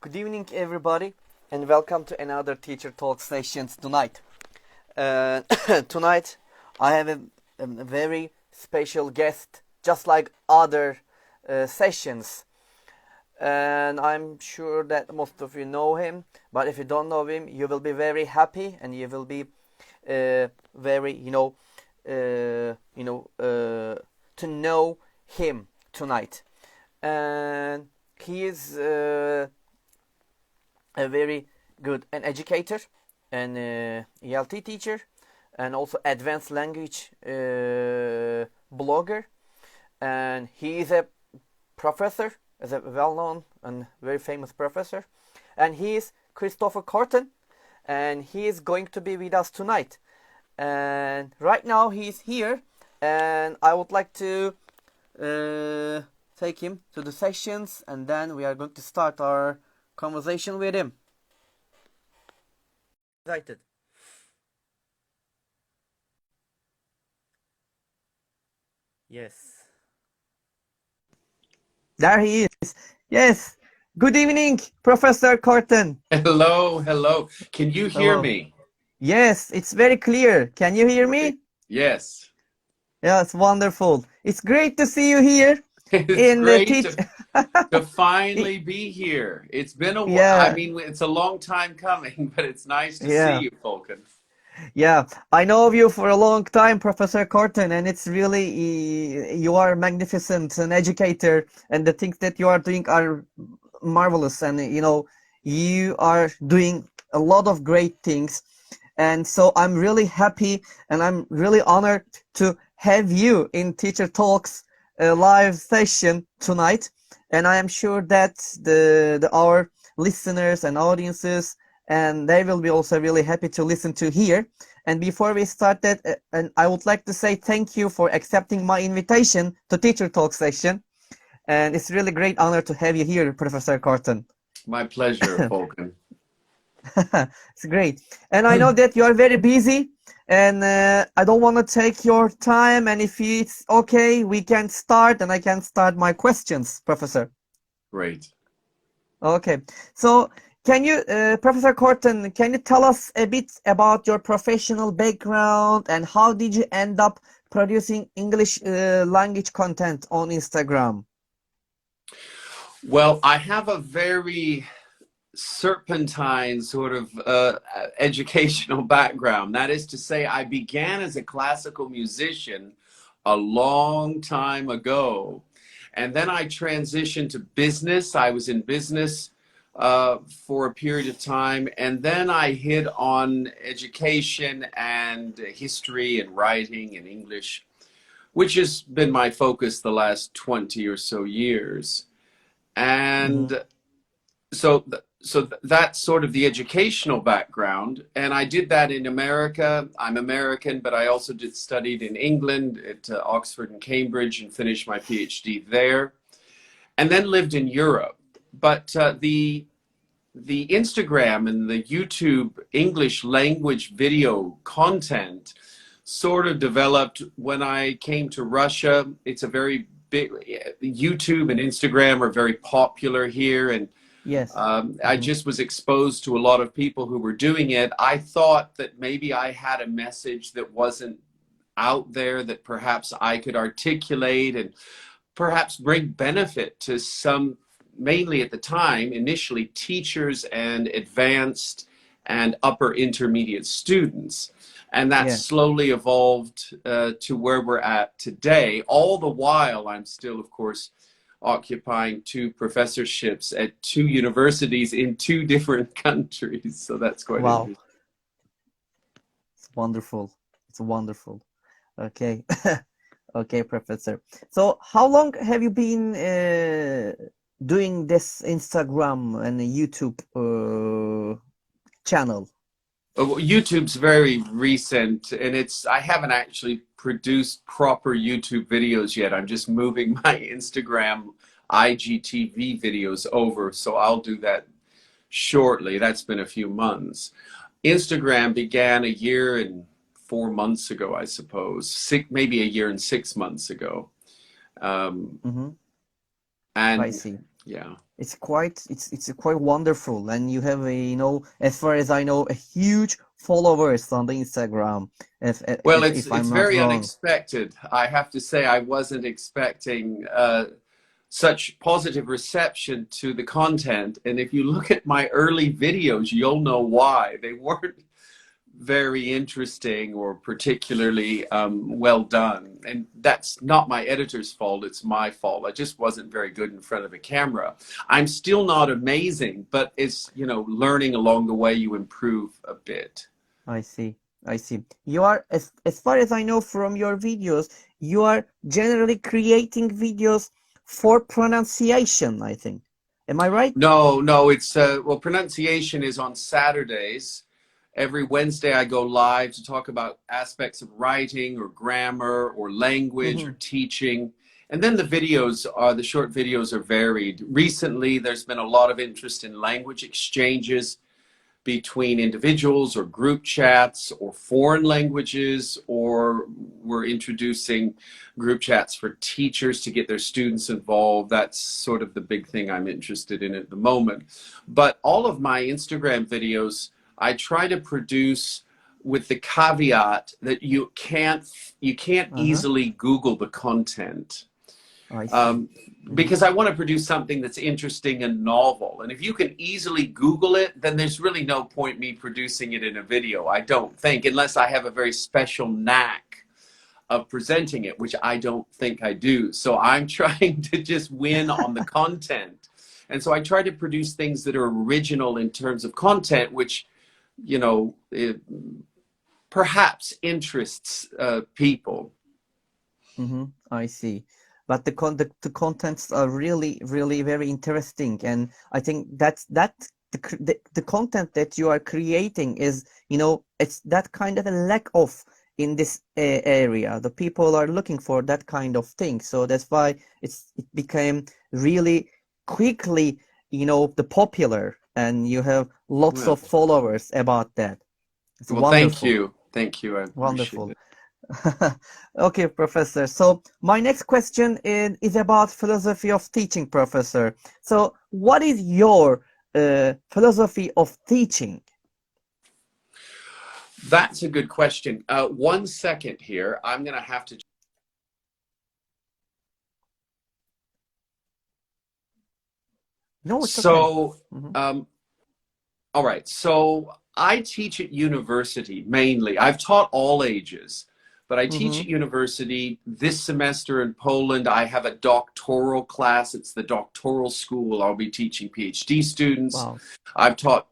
Good evening, everybody, and welcome to another Teacher Talk sessions tonight. Tonight, I have a very special guest, just like other sessions. And I'm sure that most of you know him, but if you don't know him, you will be very happy, and you will be very, to know him tonight. And he is a very good an educator and ELT teacher, and also advanced language blogger, and he is a professor, as a well-known and very famous professor, and he is Christopher Korten, and he is going to be with us tonight. And right now he's here, and I would like to take him to the sessions, and then we are going to start our conversation with him. Excited. Yes. There he is. Yes. Good evening, Professor Korten. Hello, hello. Can you hear Hello. me? Yes, it's very clear. Can you hear me? Yes. Yes, wonderful. It's great to see you here It's in the great to finally be here. It's been a while. I Yeah, mean, it's a long time coming, but it's nice to see yeah. you, Volkan. Yeah, I know of you for a long time, Professor Korten, and it's really, you are magnificent, an educator, and the things that you are doing are marvelous. And, you are doing a lot of great things. And so I'm really happy and I'm really honored to have you in Teacher Talks live session tonight. And I am sure that our listeners and audiences, and they will be also really happy to listen to here. And before we start that, and I would like to say thank you for accepting my invitation to Teacher Talk session. And it's really great honor to have you here, Professor Korten. My pleasure, Volkan. It's great. And I know that you are very busy, and I don't want to take your time. And if it's okay, we can start, and I can start my questions, Professor. Great. Okay. So, can you, Professor Korten, can you tell us a bit about your professional background and how did you end up producing English language content on Instagram? Well, I have a very serpentine sort of educational background. That is to say, I began as a classical musician a long time ago. And then I transitioned to business. I was in business for a period of time. And then I hit on education and history and writing and English, which has been my focus the last 20 or so years. And so that's sort of the educational background, and I did that in America. I'm American, but I also studied in England at Oxford and Cambridge and finished my PhD there, and then lived in Europe. But the Instagram and the YouTube English language video content sort of developed when I came to Russia. It's a very big, YouTube and Instagram are very popular here, and Yes. I just was exposed to a lot of people who were doing it. I thought that maybe I had a message that wasn't out there that perhaps I could articulate and perhaps bring benefit to some, mainly at the time, initially teachers and advanced and upper intermediate students. And that Yeah. slowly evolved to where we're at today. All the while, I'm still, of course, occupying 2 professorships at 2 universities in 2 different countries. So that's quite Wow. interesting. It's wonderful. It's wonderful. Okay. Okay, Professor. So, how long have you been doing this Instagram and YouTube channel? YouTube's very recent, and I haven't actually produced proper YouTube videos yet. I'm just moving my Instagram IGTV videos over, so I'll do that shortly. That's been a few months. Instagram began a year and 4 months ago, I suppose, maybe a year and 6 months ago. Mm-hmm. I And see. yeah. it's quite wonderful, and you have a, as far as I know, a huge followers on the Instagram. Well, If it's I'm not very wrong. unexpected. I have to say, I wasn't expecting such positive reception to the content. And if you look at my early videos, you'll know why. They weren't very interesting or particularly well done. And that's not my editor's fault, it's my fault. I just wasn't very good in front of a camera. I'm still not amazing, but it's, learning along the way, you improve a bit. I see. I see. You are, as far as I know from your videos, you are generally creating videos for pronunciation, I think. Am I right? No, no, it's well, pronunciation is on Saturdays. Every Wednesday I go live to talk about aspects of writing or grammar or language or Mm-hmm. teaching. And then the short videos are varied. Recently, there's been a lot of interest in language exchanges between individuals or group chats or foreign languages, or we're introducing group chats for teachers to get their students involved. That's sort of the big thing I'm interested in at the moment. But all of my Instagram videos, I try to produce with the caveat that you can't Uh-huh. easily Google the content. I see. Um, Mm-hmm. because I want to produce something that's interesting and novel. And if you can easily Google it, then there's really no point me producing it in a video, I don't think, unless I have a very special knack of presenting it, which I don't think I do. So I'm trying to just win on the content. And so I try to produce things that are original in terms of content, which, it perhaps interests people. Mm-hmm. I see. But the contents are really, really very interesting, and I think the content that you are creating is, it's that kind of a lack of in this area. The people are looking for that kind of thing, so that's why it became really quickly, the popular, and you have lots of Well, followers about that. It's well, thank wonderful, you. Thank you. I appreciate wonderful. it. Okay, Professor. So my next question is about philosophy of teaching, Professor. So what is your philosophy of teaching? That's a good question. 1 second here. I'm going to have to. No, it's okay. So, Hmm. um, all right. So I teach at university mainly. I've taught all ages, but I teach Hmm. at university this semester in Poland. I have a doctoral class. It's the doctoral school. I'll be teaching PhD students. Wow. I've taught,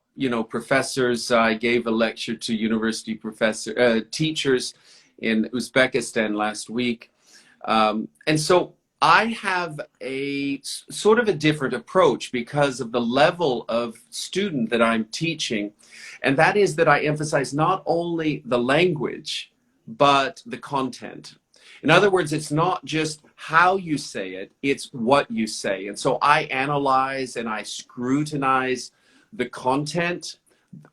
professors. I gave a lecture to university teachers in Uzbekistan last week. And so I have a sort of a different approach because of the level of student that I'm teaching. And that is that I emphasize not only the language, but the content. In other words, it's not just how you say it, it's what you say. And so I analyze and I scrutinize the content,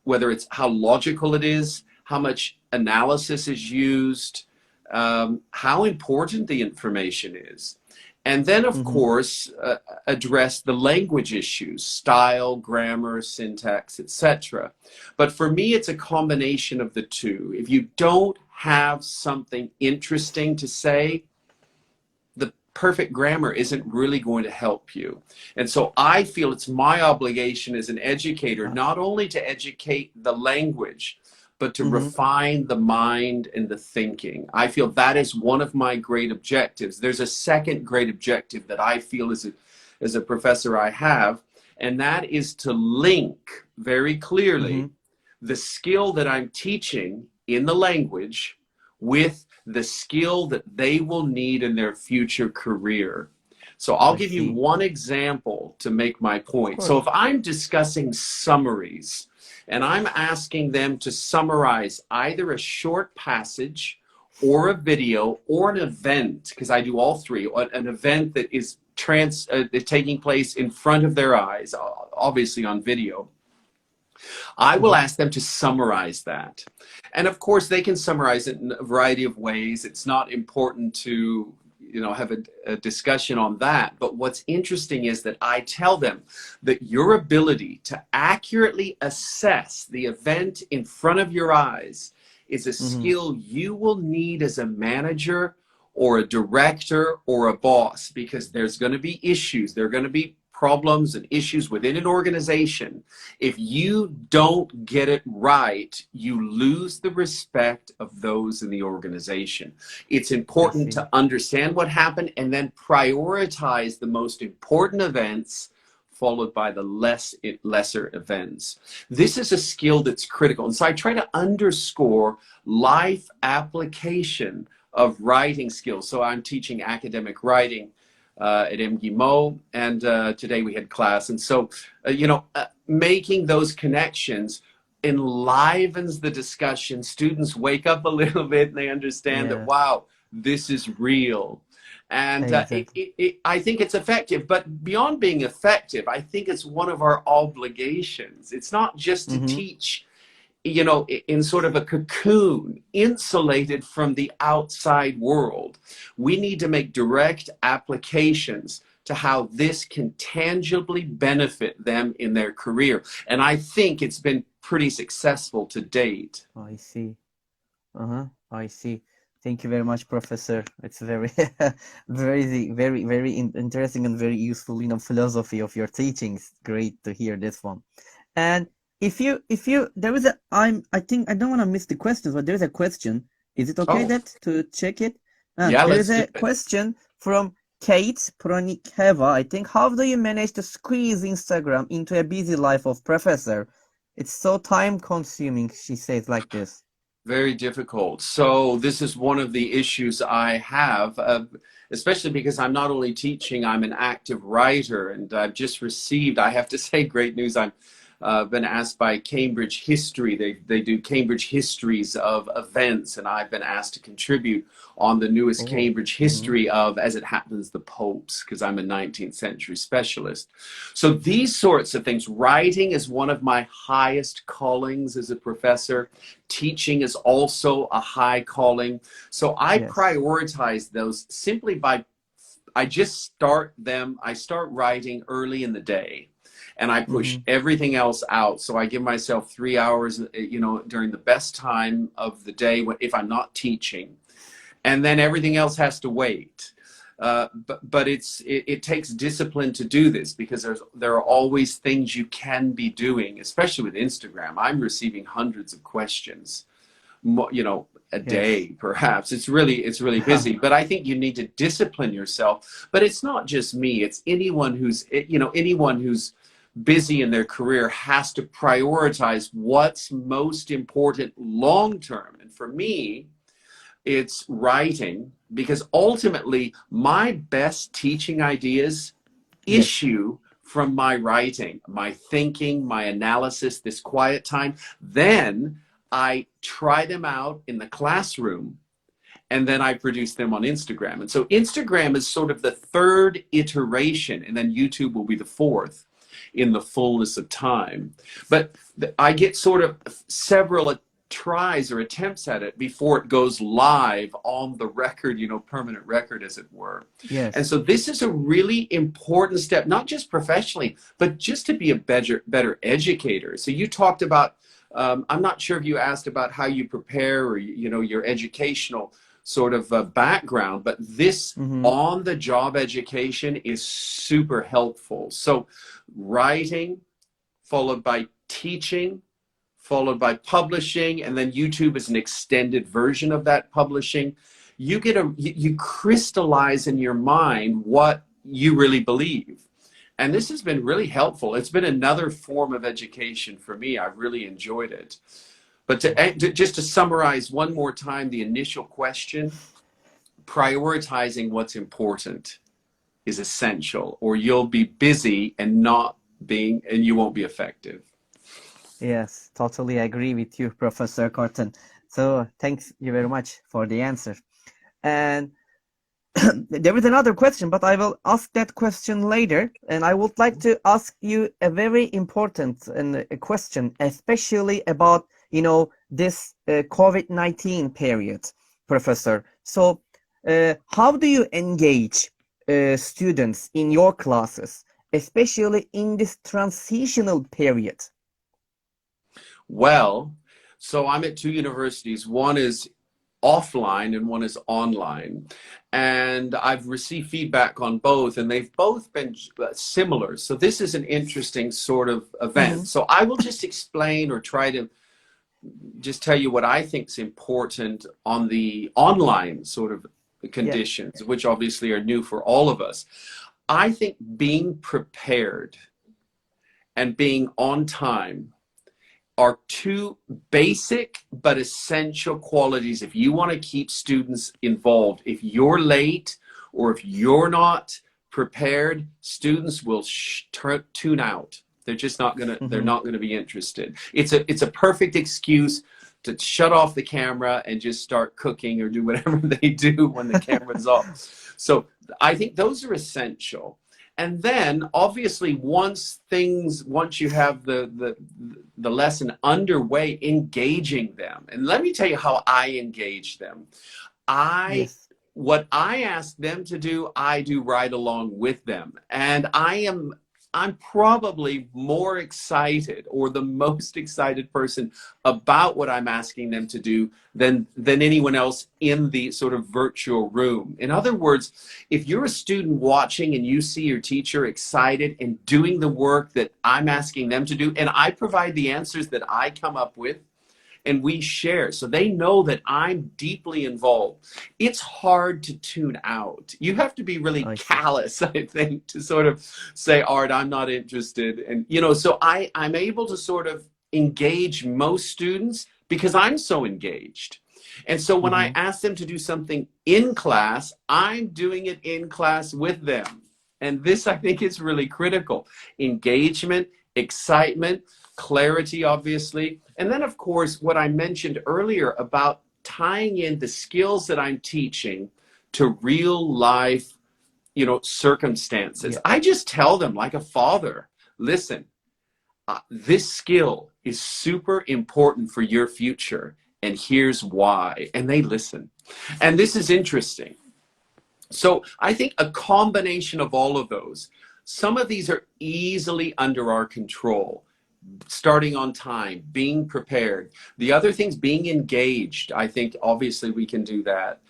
whether it's how logical it is, how much analysis is used, how important the information is. And then, of Hmm. course, address the language issues, style, grammar, syntax, etc. But for me, it's a combination of the two. If you don't have something interesting to say, the perfect grammar isn't really going to help you. And so I feel it's my obligation as an educator not only to educate the language, but to Hmm. refine the mind and the thinking. I feel that is one of my great objectives. There's a second great objective that I feel as a professor I have, and that is to link very Hmm. clearly the skill that I'm teaching in the language with the skill that they will need in their future career. So I'll I give you see. one example to make my Of point. So if course. I'm discussing summaries and I'm asking them to summarize either a short passage or a video or an event, because I do all three, an event that is taking place in front of their eyes, obviously on video, I will Hmm. ask them to summarize that. And of course, they can summarize it in a variety of ways. It's not important to have a discussion on that. But what's interesting is that I tell them that your ability to accurately assess the event in front of your eyes is a Mm-hmm. skill you will need as a manager or a director or a boss, because there's going to be issues, there are going to be problems and issues within an organization. If you don't get it right, you lose the respect of those in the organization. It's I important see. to understand what happened and then prioritize the most important events, followed by the lesser events. This is a skill that's critical. And so I try to underscore life application of writing skills. So I'm teaching academic writing at MGIMO, and today we had class. And so, making those connections enlivens the discussion. Students wake up a little bit and they understand that, Yes, wow, this is real. And exactly. I think it's effective. But beyond being effective, I think it's one of our obligations. It's not just to Mm-hmm. teach, in sort of a cocoon, insulated from the outside world. We need to make direct applications to how this can tangibly benefit them in their career. And I think it's been pretty successful to date. I see. Uh-huh. I see. Thank you very much, Professor. It's very, very interesting and very useful, philosophy of your teachings. Great to hear this one. And there is I think I don't want to miss the questions, but there is a question. Is it okay Oh, that to check it? yeah, There is let's do a it. question from Kate Pronikeva. I think, how do you manage to squeeze Instagram into a busy life of professor? It's so time consuming, she says like this. Very difficult. So this is one of the issues I have, especially because I'm not only teaching, I'm an active writer, and I've just received, I have to say, great news. I'm been asked by Cambridge History. They do Cambridge histories of events, and I've been asked to contribute on the newest Oh. Cambridge Hmm. history of, as it happens, the popes, because I'm a 19th century specialist. So these sorts of things, writing is one of my highest callings as a professor. Teaching is also a high calling. So I Yes. prioritize those simply by, I just start them, I start writing early in the day, and I push Hmm. everything else out. So I give myself 3 hours, during the best time of the day if I'm not teaching, and then everything else has to wait. But it takes discipline to do this, because there are always things you can be doing, especially with Instagram. I'm receiving hundreds of questions, a Yes. day perhaps. It's really busy, but I think you need to discipline yourself. But it's not just me, it's anyone who's busy in their career has to prioritize what's most important long term. And for me, it's writing, because ultimately my best teaching ideas Yes. issue from my writing, my thinking, my analysis, this quiet time. Then I try them out in the classroom, and then I produce them on Instagram. And so Instagram is sort of the third iteration, and then YouTube will be the fourth in the fullness of time. But I get sort of several tries or attempts at it before it goes live on the record, permanent record, as it were. And Yes. so this is a really important step, not just professionally, but just to be a better educator. So you talked about, I'm not sure if you asked about how you prepare, or, your educational sort of background, but this Hmm. on the job education is super helpful. So writing, followed by teaching, followed by publishing, and then YouTube is an extended version of that publishing. You crystallize in your mind what you really believe. And this has been really helpful. It's been another form of education for me. I've really enjoyed it. But just to summarize one more time the initial question, prioritizing what's important is essential, or you'll be busy and you won't be effective. Yes, totally agree with you, Professor Korten. So thanks you very much for the answer. And there is another question, but I will ask that question later. And I would like to ask you a very important a question, especially about, this COVID-19 period, Professor. So How do you engage students in your classes, especially in this transitional period? Well, so I'm at two universities. One is offline and one is online. And I've received feedback on both, and they've both been similar. So this is an interesting sort of Mm-hmm. event. So I will just explain or try to just tell you what I think is important on the online sort of Yeah. conditions, which obviously are new for all of us. I think being prepared and being on time are two basic but essential qualities if you want to keep students involved. If you're late or if you're not prepared, students will tune out. They're just not gonna. They're Mm-hmm. not gonna be interested. It's a perfect excuse to shut off the camera and just start cooking or do whatever they do when the camera's off. So I think those are essential. And then obviously once you have the lesson underway, engaging them. And let me tell you how I engage them. I Yes. What I ask them to do, I do right along with them. And I'm probably more excited or the most excited person about what I'm asking them to do than anyone else in the sort of virtual room. In other words, if you're a student watching and you see your teacher excited and doing the work that I'm asking them to do, and I provide the answers that I come up with, and we share so they know that I'm deeply involved, it's hard to tune out. You have to be really I see. callous, I think, to sort of say, Art, I'm not interested. And so I'm able to sort of engage most students because I'm so engaged. And so when I Mm-hmm. ask them to do something in class, I'm doing it in class with them. And this, I think, is really critical. Engagement, excitement, clarity, obviously. And then, of course, what I mentioned earlier about tying in the skills that I'm teaching to real life, circumstances. Yeah. I just tell them like a father, listen, this skill is super important for your future. And here's why. And they listen. And this is interesting. So I think a combination of all of those, some of these are easily under our control. Starting on time, being prepared. The other things, being engaged. I think obviously we can do that.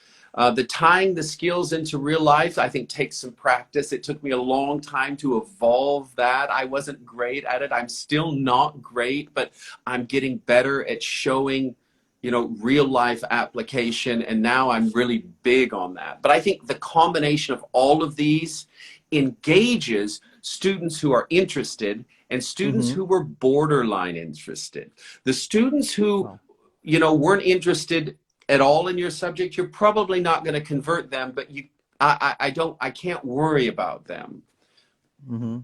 The tying the skills into real life, I think takes some practice. It took me a long time to evolve that. I wasn't great at it. I'm still not great, but I'm getting better at showing, real life application. And now I'm really big on that. But I think the combination of all of these engages students who are interested and students Mm-hmm. who were borderline interested. The students who, Wow. weren't interested at all in your subject, you're probably not going to convert them, but I can't worry about them. Mm-hmm.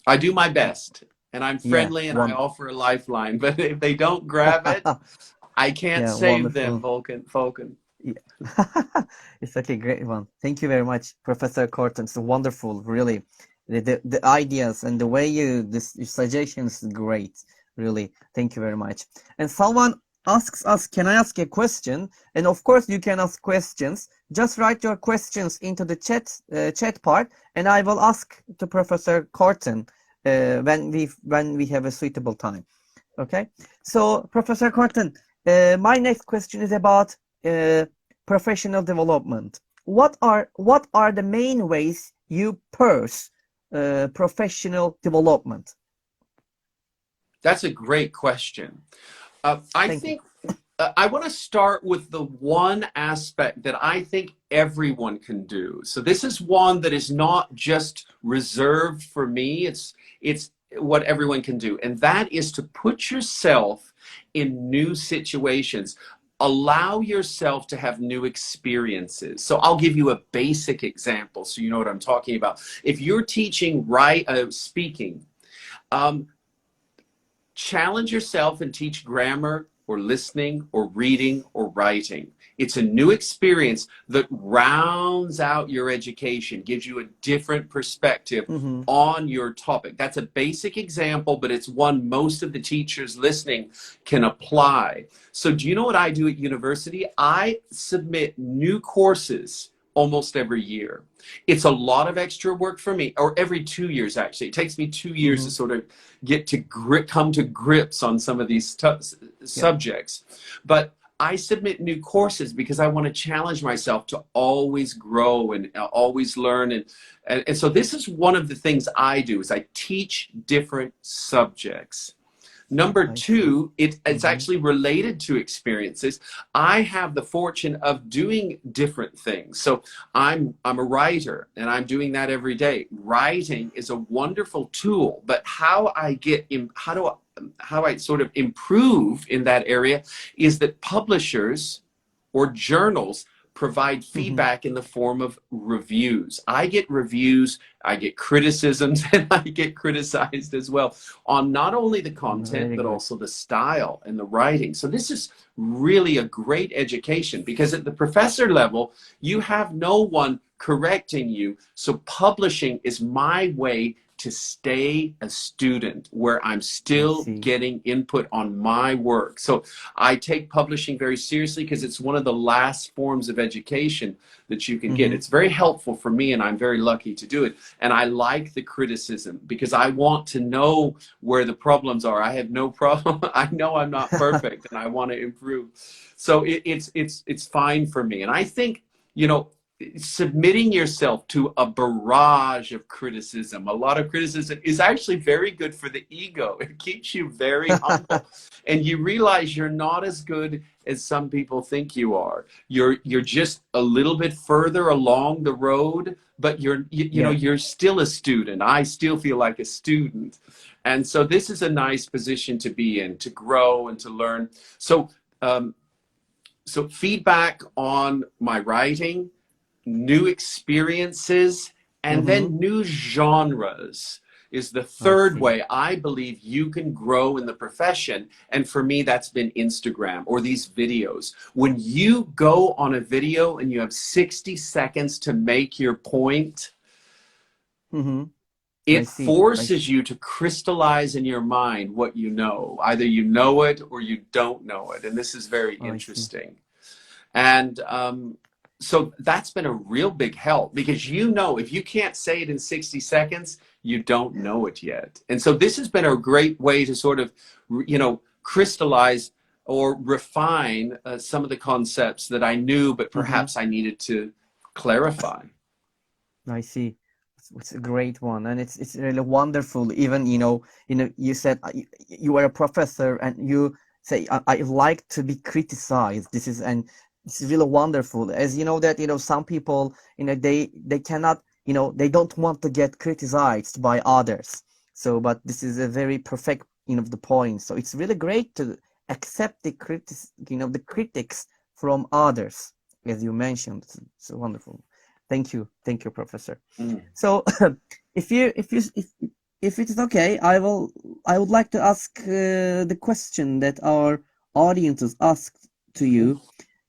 I do my best and I'm Yeah. friendly and I One. offer a lifeline, but if they don't grab it, I can't Yeah. save them, Wonderful. Vulcan. Yeah. It's okay, great one. Thank you very much, Professor Korten. It's wonderful, really. The ideas and the way your suggestions great, really. Thank you very much. And someone asks us, can I ask a question? And of course, you can ask questions. Just write your questions into the chat part, and I will ask to Professor Korten when we have a suitable time. Okay. So, Professor Korten, my next question is about professional development. What are the main ways you pursue professional development? That's a great question. I Thank you. think I want to start with the one aspect that I think everyone can do. So this is one that is not just reserved for me. It's what everyone can do. And that is to put yourself in new situations. Allow yourself to have new experiences. So I'll give you a basic example so you know what I'm talking about. If you're teaching speaking, challenge yourself and teach grammar or listening or reading or writing. It's a new experience that rounds out your education, gives you a different perspective Mm-hmm. on your topic. That's a basic example, but it's one most of the teachers listening can apply. So do you know what I do at university? I submit new courses almost every year. It's a lot of extra work for me, or every 2 years actually. It takes me 2 years to Mm-hmm. sort of get to come to grips on some of these Yeah. subjects. But I submit new courses because I want to challenge myself to always grow and always learn. And so this is one of the things I do is I teach different subjects. Number I see. two, it's Mm-hmm. actually related to experiences. I have the fortune of doing different things. So I'm a writer and I'm doing that every day. Writing is a wonderful tool, but how I sort of improve in that area is that publishers or journals provide Mm-hmm. feedback in the form of reviews. I get reviews, I get criticisms, and I get criticized as well on not only the content, Very but good. also the style and the writing. So this is really a great education because at the professor level, you have no one correcting you. So publishing is my way to stay a student where I'm I still see. getting input on my work. So I take publishing very seriously because it's one of the last forms of education that you can get. Mm-hmm. It's very helpful for me and I'm very lucky to do it. And I like the criticism because I want to know where the problems are. I have no problem. I know I'm not perfect and I want to improve. So it's fine for me. And I think, you know, submitting yourself to a barrage of criticism, a lot of criticism is actually very good for the ego. It keeps you very humble and you realize you're not as good as some people think you are. You're just a little bit further along the road, but you know Yeah. you're still a student. I still feel like a student. And so this is a nice position to be in, to grow and to learn. So um, so feedback on my writing, new experiences, and Mm-hmm. then new genres is the I third see. way I believe you can grow in the profession. And for me, that's been Instagram or these videos. When you go on a video and you have 60 seconds to make your point, Mm-hmm. I it see. I forces see. you to crystallize in your mind what you know. Either you know it or you don't know it. And this is very I see. interesting. And so that's been a real big help because you know if you can't say it in 60 seconds, you don't know it yet. And so this has been a great way to sort of, you know, crystallize or refine some of the concepts that I knew, but Mm-hmm. perhaps I needed to clarify. I see. It's a great one, and it's really wonderful. Even you said you are a professor, and you say I like to be criticized. This is and it's really wonderful. As you know that some people they cannot they don't want to get criticized by others. So, but this is a very perfect the point. So it's really great to accept the critics from others, as you mentioned. It's wonderful. Thank you, Professor. Mm. So, if it is okay, I would like to ask the question that our audiences asked to you,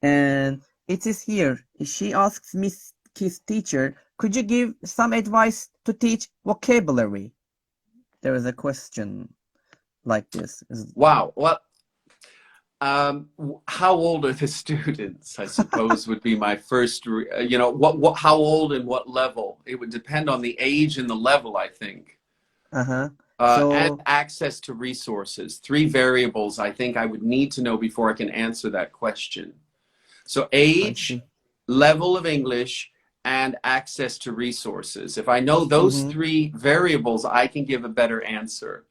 and it is here. She asks Miss Kiss teacher, could you give some advice to teach vocabulary? There is a question like this. Wow. Well, how old are the students? I suppose would be my first. You know, how old and what level? It would depend on the age and the level, I think. Uh-huh. And So access to resources. Three variables I think I would need to know before I can answer that question. So I age, see. level of English, and access to resources. If I know those Mm-hmm. three variables, I can give a better answer.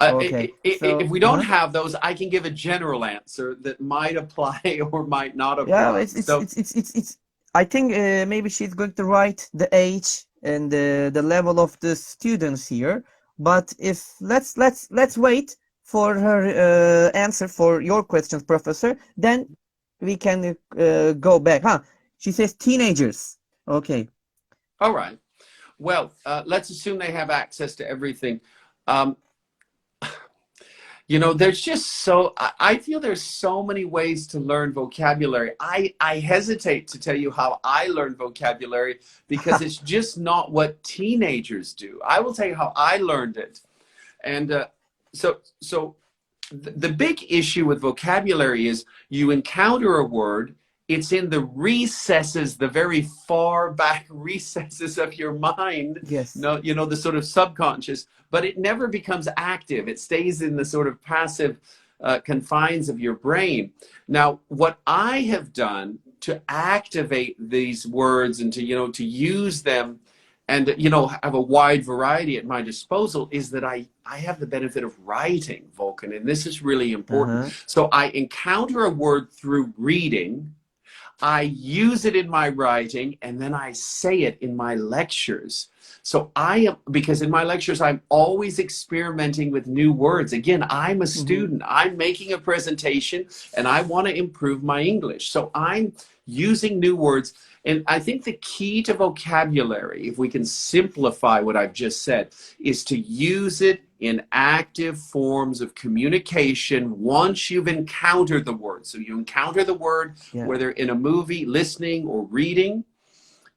Okay. If So, we don't uh-huh. have those, I can give a general answer that might apply or might not Yeah, apply. So, it's I think maybe she's going to write the age and the level of the students here. But if let's wait for her answer for your questions, Professor. Then we can go back. Huh? She says teenagers. Okay. all right. Well, let's assume they have access to everything. Um, You know, there's just so, I feel there's so many ways to learn vocabulary. I hesitate to tell you how I learn vocabulary because it's just not what teenagers do. I will tell you how I learned it. And so the big issue with vocabulary is you encounter a word, it's in the recesses, the very far back recesses of your mind, Yes. no, you know, the sort of subconscious, but it never becomes active. It stays in the sort of passive confines of your brain. Now, what I have done to activate these words and to, you know, to use them and, you know, have a wide variety at my disposal is that I have the benefit of writing, Vulcan, and this is really important. Uh-huh. So I encounter a word through reading, I use it in my writing, and then I say it in my lectures. So I am, because in my lectures, I'm always experimenting with new words. Again, I'm a Mm-hmm. student. I'm making a presentation, and I want to improve my English. So I'm using new words. And I think the key to vocabulary, if we can simplify what I've just said, is to use it in active forms of communication once you've encountered the word. So you encounter the word, Yeah. whether in a movie, listening, or reading.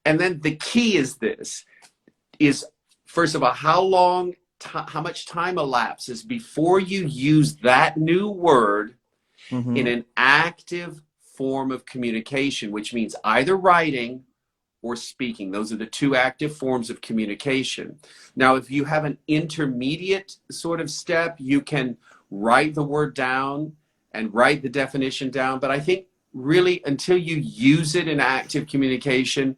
And then the key is this, is first of all, how much time elapses before you use that new word in Mm-hmm. an active form of communication, which means either writing or speaking. Those are the two active forms of communication. Now, if you have an intermediate sort of step, you can write the word down and write the definition down. But I think really until you use it in active communication,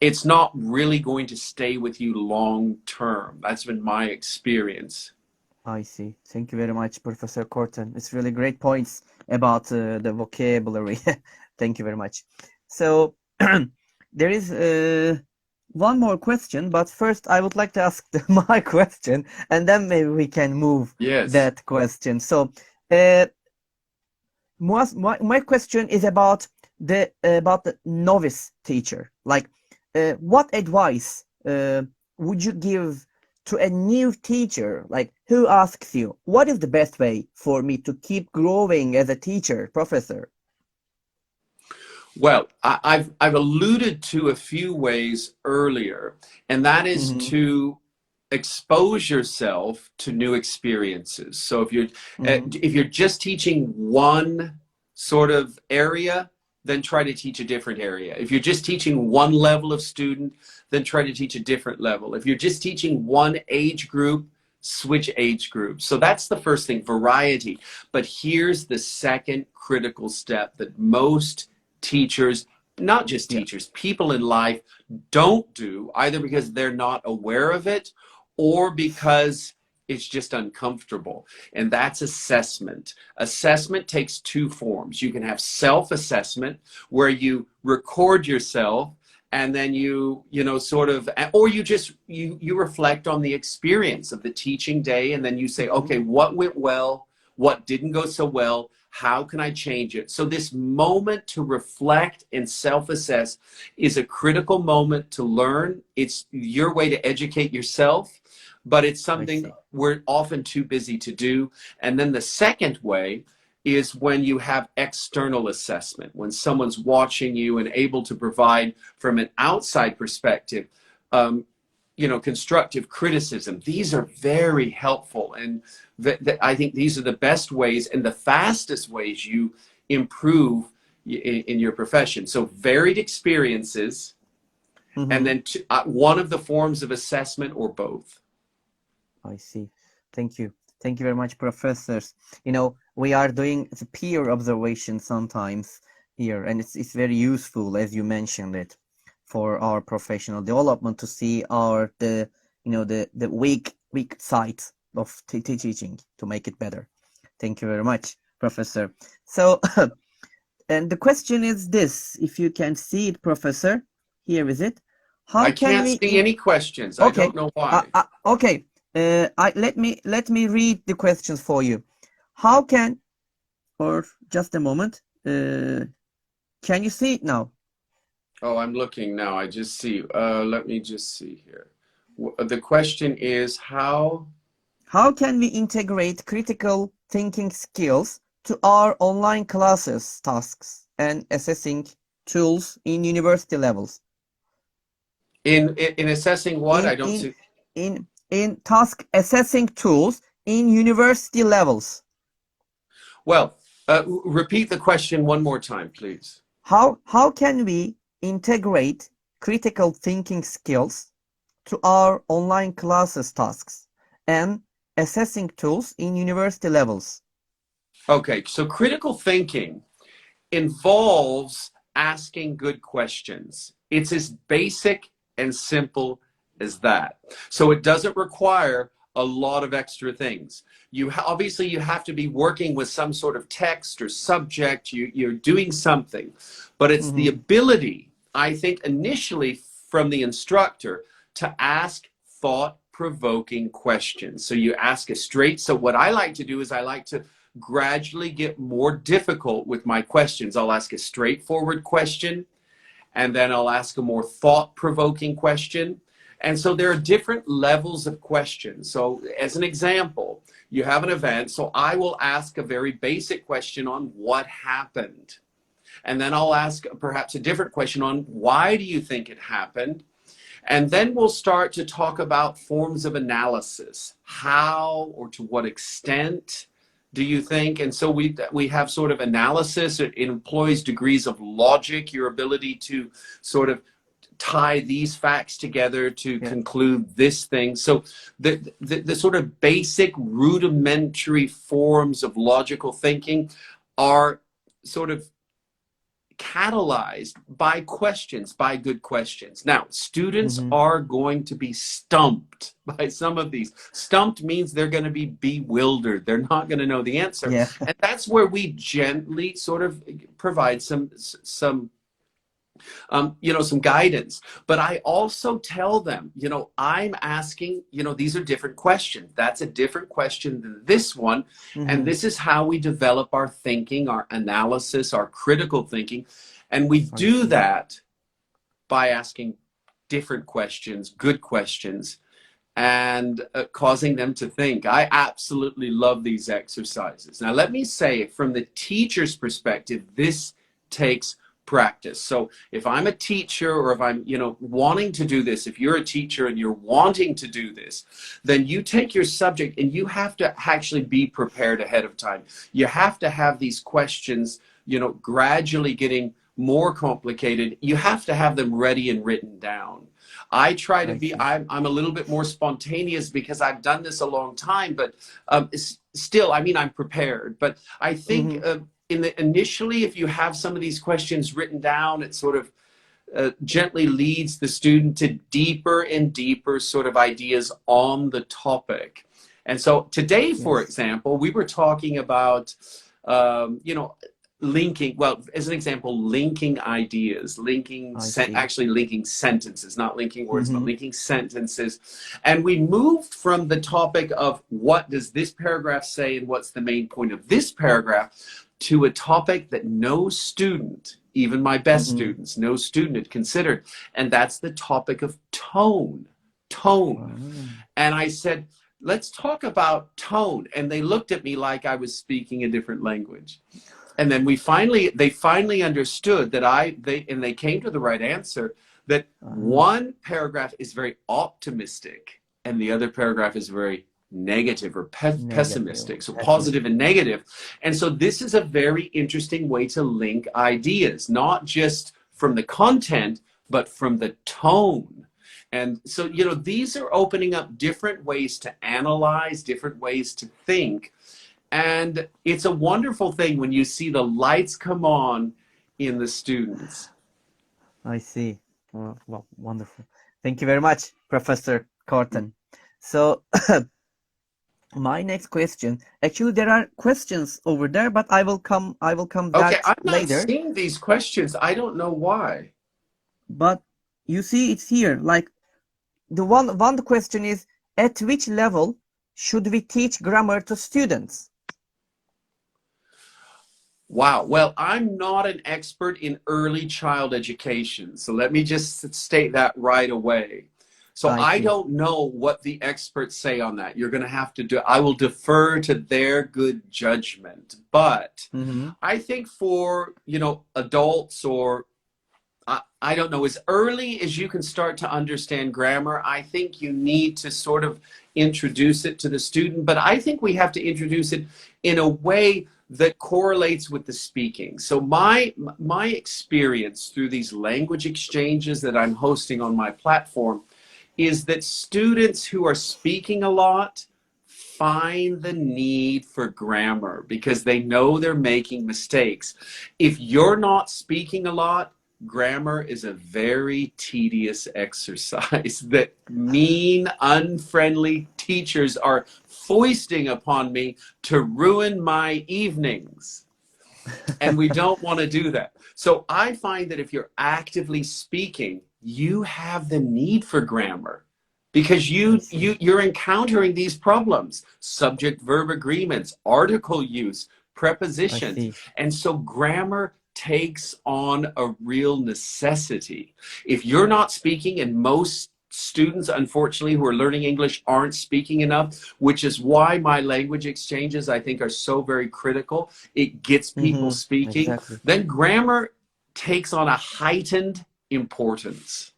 it's not really going to stay with you long term. That's been my experience. I see. Thank you very much, Professor Korten. It's really great points about the vocabulary. Thank you very much. So there is one more question, but first I would like to ask my question, and then maybe we can move Yes. that question. So uh, my question is about the novice teacher. Like, what advice would you give to a new teacher, like who asks you, what is the best way for me to keep growing as a teacher, professor? Well, I've alluded to a few ways earlier, and that is Mm-hmm. to expose yourself to new experiences. So Mm-hmm. if you're just teaching one sort of area, then try to teach a different area. If you're just teaching one level of student, then try to teach a different level. If you're just teaching one age group, switch age groups. So that's the first thing, variety. But here's the second critical step that most teachers, not just Yeah, teachers, people in life don't do, either because they're not aware of it or because it's just uncomfortable. And that's assessment. Assessment takes two forms. You can have self-assessment, where you record yourself and then you know sort of, or you just you reflect on the experience of the teaching day, and then you say, mm-hmm. okay, what went well, what didn't go so well, how can I change it? So this moment to reflect and self-assess is a critical moment to learn. It's your way to educate yourself, but it's I something see. we're often too busy to do. And then the second way is when you have external assessment, when someone's watching you and able to provide from an outside perspective, you know, constructive criticism. These are very helpful, and I think these are the best ways and the fastest ways you improve in your profession. So varied experiences, and Mm-hmm. then one of the forms of assessment or both. I see. Thank you. Thank you very much, professors. You know, we are doing the peer observation sometimes here, and it's very useful, as you mentioned it, for our professional development to see our the you know the weak sides of teaching to make it better. Thank you very much, professor. So, and the question is this: if you can see it, professor, here is it. How I can can't we see any questions. I don't Okay. know why. Okay. Let me read the questions for you. How can or just a moment. Can you see it now? Oh, I'm looking now. I just see. Let me just see here. The question is how. How can we integrate critical thinking skills to our online classes, tasks, and assessing tools in university levels. In assessing what? In I don't in see. in task assessing tools in university levels. Well, repeat the question one more time, please. How can we integrate critical thinking skills to our online classes tasks and assessing tools in university levels? Okay, so critical thinking involves asking good questions. It's as basic and simple as that. So it doesn't require a lot of extra things. Obviously you have to be working with some sort of text or subject. You're doing something, but it's the Mm-hmm. ability, I think, initially from the instructor to ask thought-provoking questions. So you ask a straight. So what I like to do is I like to gradually get more difficult with my questions. I'll ask a straightforward question, and then I'll ask a more thought-provoking question. And so there are different levels of questions. So as an example, you have an event, so I will ask a very basic question on what happened. And then I'll ask perhaps a different question on why do you think it happened? And then we'll start to talk about forms of analysis. How or to what extent do you think? And so we have sort of analysis. It employs degrees of logic, your ability to sort of tie these facts together to Yeah. conclude this thing. So the sort of basic rudimentary forms of logical thinking are sort of catalyzed by questions, by good questions. Now, students Mm-hmm. are going to be stumped by some of these. Stumped means they're going to be bewildered. They're not going to know the answer. Yeah. And that's where we gently sort of provide some some guidance. But I also tell them, I'm asking, these are different questions. That's a different question than this one. And Mm-hmm. this is how we develop our thinking, our analysis, our critical thinking. And we I do see. that by asking different questions, good questions, and causing them to think. I absolutely love these exercises. Now, let me say, from the teacher's perspective, this takes practice. So if I'm a teacher, or if I'm, wanting to do this, if you're a teacher and you're wanting to do this, then you take your subject and you have to actually be prepared ahead of time. You have to have these questions, gradually getting more complicated. You have to have them ready and written down. I try to I be, see. I'm a little bit more spontaneous because I've done this a long time, but still, I mean, I'm prepared. But I think Mm-hmm. initially, if you have some of these questions written down, it sort of gently leads the student to deeper and deeper sort of ideas on the topic. And so today, for Yes. example, we were talking about, linking, well, as an example, linking ideas, I see. actually linking sentences, not linking words, but Mm-hmm. linking sentences. And we moved from the topic of what does this paragraph say and what's the main point of this paragraph to a topic that no student, even my best Mm-hmm. students, no student had considered. And that's the topic of tone. Tone. Wow. And I said, let's talk about tone. And they looked at me like I was speaking a different language. And then they finally understood that they came to the right answer, that Uh-huh. one paragraph is very optimistic and the other paragraph is very negative or Negative, pessimistic. So positive pessimistic. and negative. And so this is a very interesting way to link ideas, not just from the content, but from the tone. And so, these are opening up different ways to analyze, different ways to think. And it's a wonderful thing when you see the lights come on in the students. I see. Well, wonderful. Thank you very much, Professor Korten. So, my next question. Actually, there are questions over there, but I will come Okay, that I'm not later. seeing these questions. I don't know why. But you see, it's here. Like the one question is, at which level should we teach grammar to students? Wow. Well, I'm not an expert in early child education. So let me just state that right away. So I I see. don't know what the experts say on that. You're going to have to do, I will defer to their good judgment. But Mm-hmm. I think for, adults or I don't know, as early as you can start to understand grammar, I think you need to sort of introduce it to the student. But I think we have to introduce it in a way that correlates with the speaking. So my experience through these language exchanges that I'm hosting on my platform is that students who are speaking a lot find the need for grammar because they know they're making mistakes. If you're not speaking a lot, grammar is a very tedious exercise that mean, unfriendly teachers are foisting upon me to ruin my evenings. And we don't want to do that. So I find that if you're actively speaking, you have the need for grammar because I see. you're encountering these problems: subject verb agreements, article use, I prepositions. see. And so grammar takes on a real necessity. If you're not speaking, and most students, unfortunately, who are learning English aren't speaking enough, which is why my language exchanges, I think, are so very critical. It gets people Mm-hmm. speaking. Exactly. Then grammar takes on a heightened importance.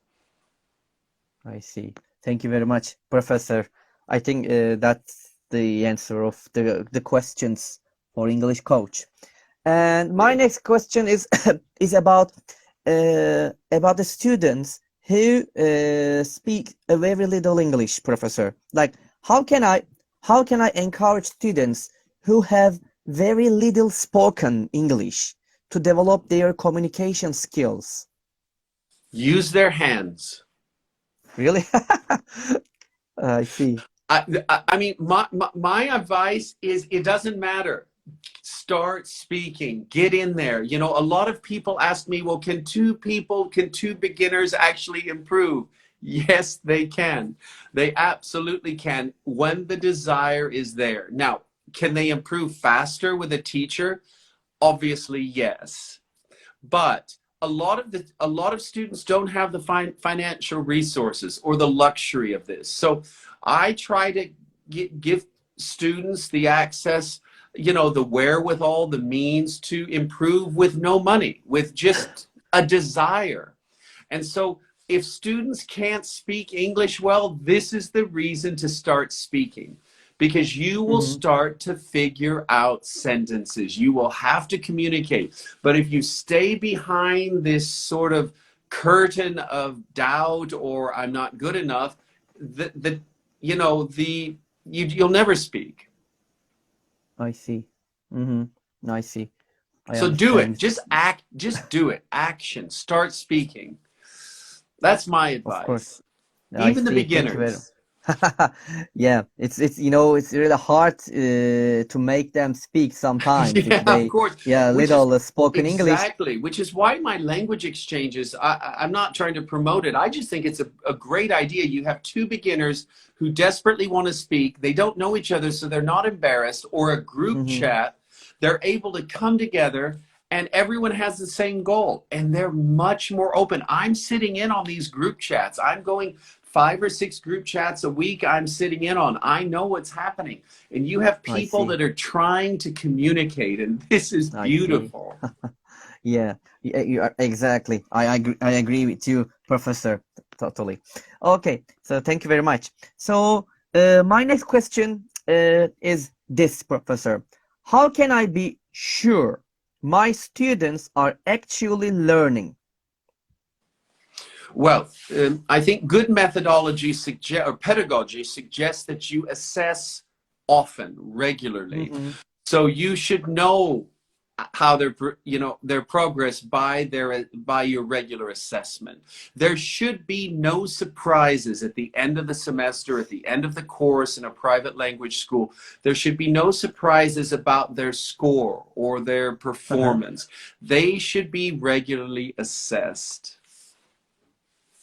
I see. Thank you very much, Professor. I think that's the answer of the questions for English coach. And my Great. next question is is about the students who speak a very little English, Professor. Like, how can I how can I encourage students who have very little spoken English to develop their communication skills? Use their hands. Really? I see. I mean, my advice is it doesn't matter. Start speaking, get in there. A lot of people ask me, well, can two beginners actually improve? Yes, they can. They absolutely can when the desire is there. Now, can they improve faster with a teacher? Obviously, yes. But a lot of students don't have the financial resources or the luxury of this. So I try to give students the access, the wherewithal, the means to improve with no money, with just a desire. And so if students can't speak English well, this is the reason to start speaking, because you will Mm-hmm. start to figure out sentences. You will have to communicate. But if you stay behind this sort of curtain of doubt or I'm not good enough, the you know, the you'll never speak. I see. Mm-hmm. I see. I So do it. understand. Just act, just do it. Action. Start speaking. That's my Of course. advice. I Even the see. Thank you very beginners. Yeah, it's really hard to make them speak sometimes if Yeah, of they course. yeah Which is little spoken English. exactly, which is why my language exchanges, I'm not trying to promote it. I just think it's a great idea. You have two beginners who desperately want to speak. They don't know each other, so they're not embarrassed, or a group Mm-hmm. chat. They're able to come together and everyone has the same goal and they're much more open. I'm sitting in on these group chats. I'm going 5 or 6 group chats a week. I'm sitting in on. I know what's happening. And you have I people see. that are trying to communicate, and this is I see. beautiful. Yeah, you are exactly. I agree with you, Professor. Totally. Okay, so thank you very much. So, my next question is this, Professor. How can I be sure my students are actually learning? Well, I think good methodology or pedagogy suggests that you assess often, regularly. Mm-hmm. So you should know how their progress by your regular assessment. There should be no surprises at the end of the semester, at the end of the course in a private language school. There should be no surprises about their score or their Uh-huh. performance. They should be regularly assessed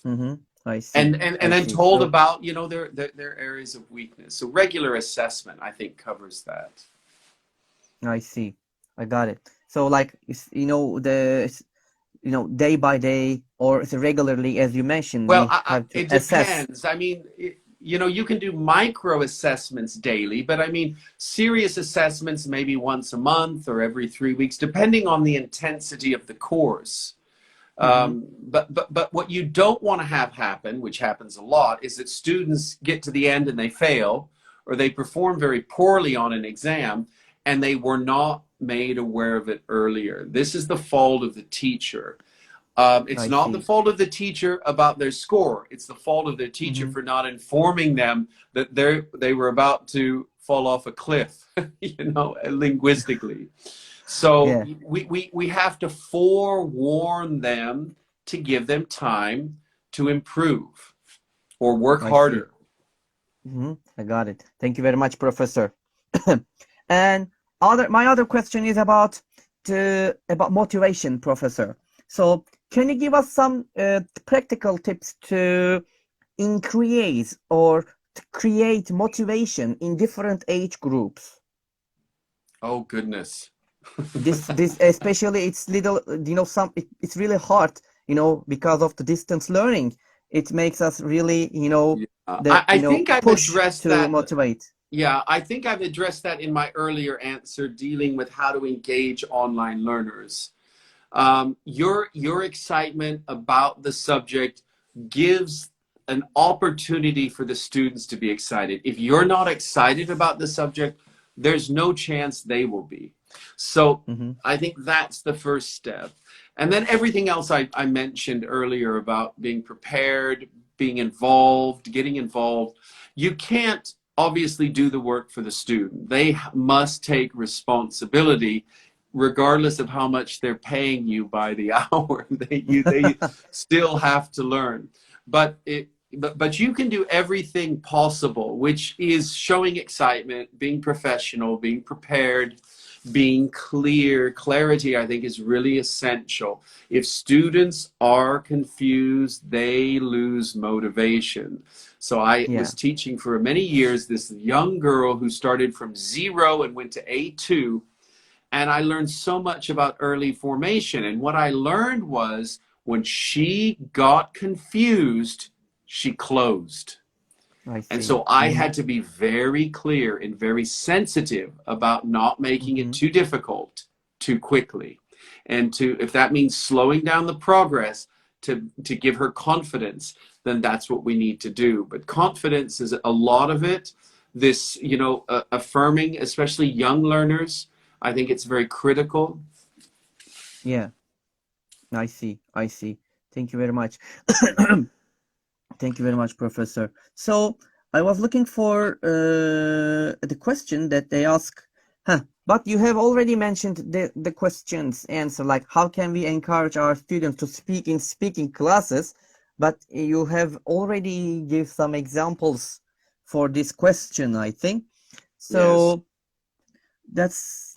Mm-hmm. I see. and I then see. told So about their areas of weakness. So regular assessment, I think, covers that. I see. I got it. So like the day by day or regularly, as you mentioned, Well, we have to it assess. depends. I mean, you can do micro assessments daily, but I mean, serious assessments maybe once a month or every 3 weeks, depending on the intensity of the course. Hmm. But what you don't want to have happen, which happens a lot, is that students get to the end and they fail, or they perform very poorly on an exam, and they were not made aware of it earlier. This is the fault of the teacher. It's I not the see. fault of the teacher about their score. It's the fault of their teacher Hmm. for not informing them that they were about to fall off a cliff, linguistically. So Yeah, we have to forewarn them to give them time to improve or work I see. harder. I got it. Thank you very much, Professor. And my other question is about motivation, Professor. So, can you give us some practical tips to increase or to create motivation in different age groups? Oh, goodness. This especially it's little, it's really hard, because of the distance learning. It makes us really, Yeah. I think I've push addressed to that. motivate. Yeah, I think I've addressed that in my earlier answer dealing with how to engage online learners. Your excitement about the subject gives an opportunity for the students to be excited. If you're not excited about the subject, there's no chance they will be. So Hmm. I think that's the first step. And then everything else I mentioned earlier about being prepared, being involved, getting involved. You can't obviously do the work for the student. They must take responsibility regardless of how much they're paying you by the hour. They still have to learn. But you can do everything possible, which is showing excitement, being professional, being prepared, being clear. Clarity, I think, is really essential. If students are confused, they lose motivation. So I Yeah. was teaching for many years this young girl who started from zero and went to A2, and I learned so much about early formation. And what I learned was when she got confused, she closed. I And see. so I Hmm. had to be very clear and very sensitive about not making it Hmm. too difficult too quickly. And if that means slowing down the progress to give her confidence, then that's what we need to do. But confidence is a lot of it. This, affirming, especially young learners, I think it's very critical. Yeah, I see. I see. Thank you very much. Thank you very much, Professor. So I was looking for the question that they ask. But you have already mentioned the questions answer, like how can we encourage our students to speak in speaking classes? But you have already give some examples for this question, I think. Yes. So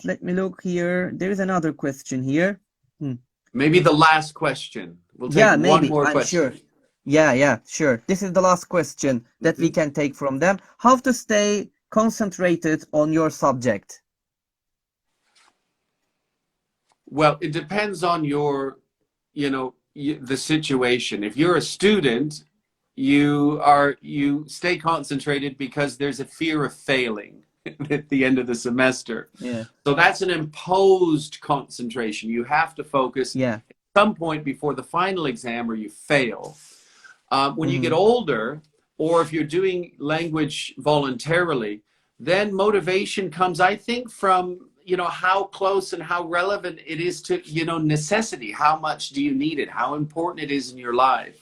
let me look here. There is another question here. Hmm. Maybe the last question. We'll take Yeah, one maybe. more I'm sure. question. Yeah, sure. This is the last question that we Mhm. can take from them. How to stay concentrated on your subject? Well, it depends on the situation. If you're a student, you stay concentrated because there's a fear of failing at the end of the semester. Yeah, So that's an imposed concentration. You have to focus yeah. at some point before the final exam or you fail. When you get Mm-hmm. older, or if you're doing language voluntarily, then motivation comes, I think, from how close and how relevant it is to necessity. How much do you need it? How important it is in your life?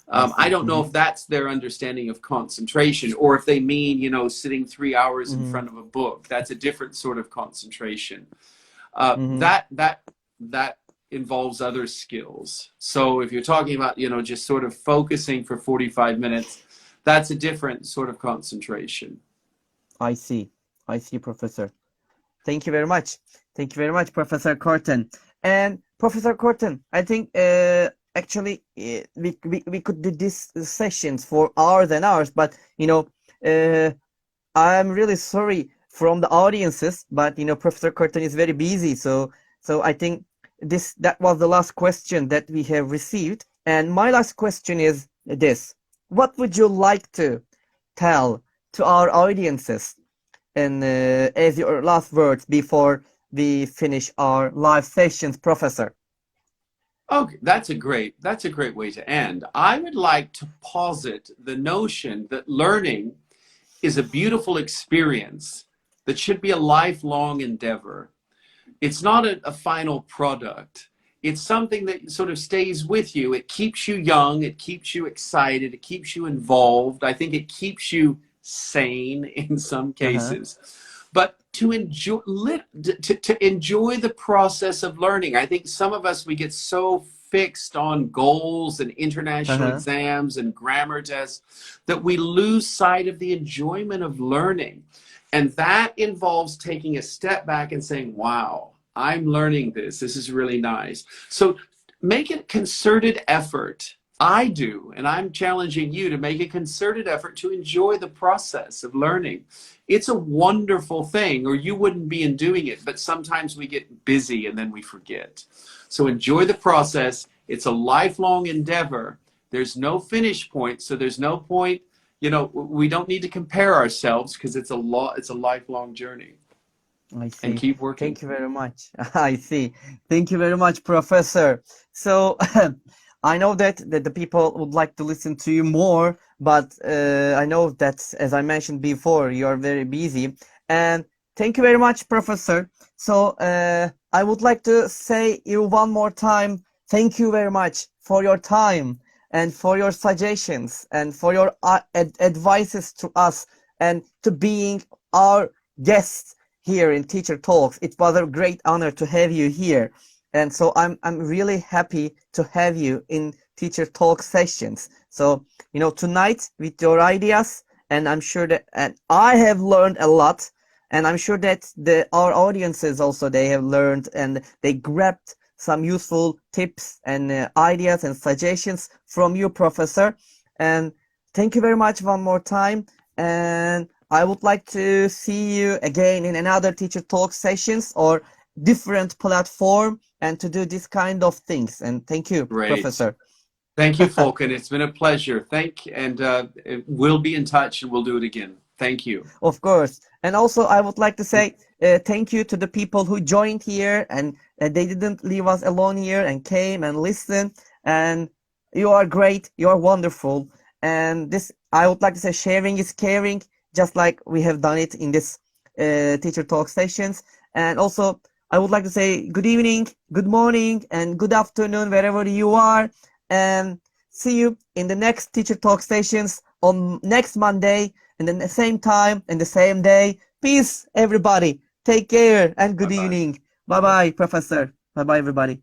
I I see. don't know Mm-hmm. if that's their understanding of concentration, or if they mean sitting 3 hours in Mm-hmm. front of a book. That's a different sort of concentration. Mm-hmm. That involves other skills. So if you're talking about, just sort of focusing for 45 minutes, that's a different sort of concentration. I see. I see, Professor. Thank you very much. Thank you very much, Professor Korten. And Professor Korten, I think actually we could do these sessions for hours and hours, but uh, I'm really sorry from the audiences, but Professor Korten is very busy, so I think that was the last question that we have received. And my last question is this: what would you like to tell to our audiences and as your last words before we finish our live sessions, Professor? Okay, that's a great way to end. I would like to posit the notion that learning is a beautiful experience that should be a lifelong endeavor. It's not a final product. It's something that sort of stays with you. It keeps you young. It keeps you excited. It keeps you involved. I think it keeps you sane in some Uh-huh. cases. But to enjoy to enjoy the process of learning. I think some of us, we get so fixed on goals and international Uh-huh. exams and grammar tests that we lose sight of the enjoyment of learning. And that involves taking a step back and saying, wow, I'm learning this. This is really nice. So make a concerted effort. I do, and I'm challenging you to make a concerted effort to enjoy the process of learning. It's a wonderful thing, or you wouldn't be in doing it, but sometimes we get busy and then we forget. So enjoy the process. It's a lifelong endeavor. There's no finish point, so there's no point, we don't need to compare ourselves because it's a lifelong journey, I and see. keep working. Thank you very much. I see. Thank you very much, Professor. So I know that the people would like to listen to you more, but I know that, as I mentioned before, you are very busy. And thank you very much, Professor. So I would like to say you one more time, thank you very much for your time and for your suggestions and for your advices to us and to being our guests here in Teacher Talks. It was a great honor to have you here. And so I'm really happy to have you in Teacher Talk sessions. So, tonight with your ideas, and I'm sure that and I have learned a lot, and I'm sure that our audiences also they have learned and they grabbed some useful tips and ideas and suggestions from you, Professor. And thank you very much one more time. And I would like to see you again in another Teacher Talk sessions or different platform and to do this kind of things. And thank you, Great. Professor. Thank you, Falcon. It's been a pleasure. And we'll be in touch and we'll do it again. Thank you. Of course. And also, I would like to say thank you to the people who joined here and they didn't leave us alone here and came and listened. And you are great. You are wonderful. And this, I would like to say, sharing is caring, just like we have done it in this Teacher Talk sessions. And also, I would like to say good evening, good morning, and good afternoon, wherever you are. And see you in the next Teacher Talk sessions on next Monday and then the same time and the same day. Peace, everybody. Take care and good Bye bye. evening. Bye bye, Professor. Bye bye, everybody.